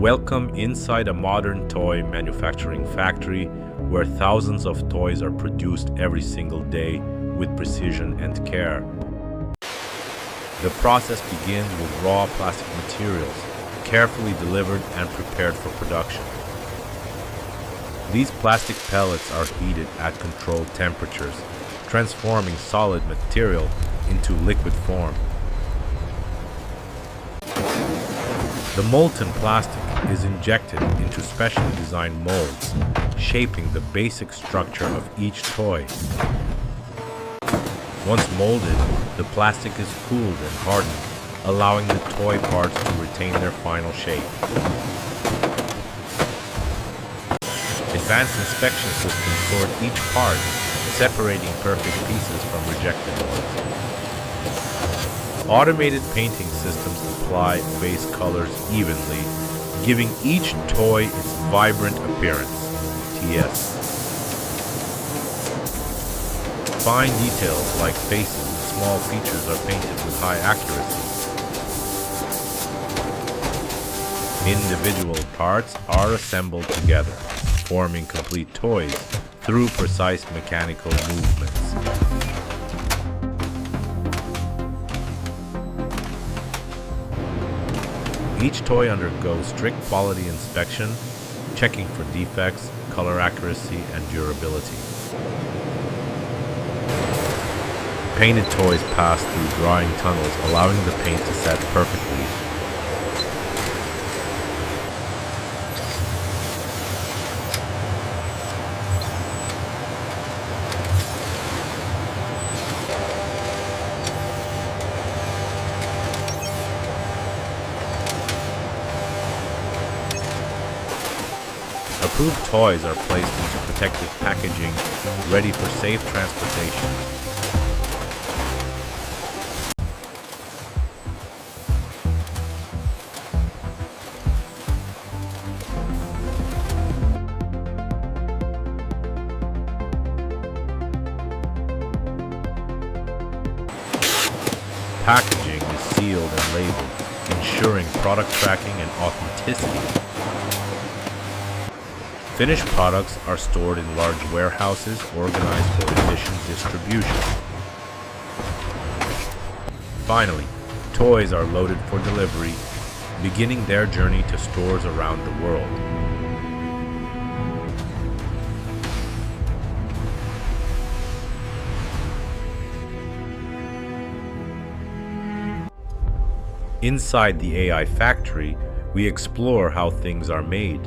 Welcome inside a modern toy manufacturing factory where thousands of toys are produced every single day with precision and care. The process begins with raw plastic materials, carefully delivered and prepared for production. These plastic pellets are heated at controlled temperatures, transforming solid material into liquid form. The molten plastic is injected into specially designed molds, shaping the basic structure of each toy. Once molded, the plastic is cooled and hardened, allowing the toy parts to retain their final shape. Advanced inspection systems sort each part, separating perfect pieces from rejected ones. Automated painting systems apply base colors evenly, giving each toy its vibrant appearance. TS. Fine details like faces and small features are painted with high accuracy. Individual parts are assembled together, forming complete toys through precise mechanical movements. Each toy undergoes strict quality inspection, checking for defects, color accuracy, and durability. Painted toys pass through drying tunnels, allowing the paint to set perfectly. Approved toys are placed into protective packaging, ready for safe transportation. Packaging is sealed and labeled, ensuring product tracking and authenticity. Finished products are stored in large warehouses organized for efficient distribution. Finally, toys are loaded for delivery, beginning their journey to stores around the world. Inside the AI factory, we explore how things are made,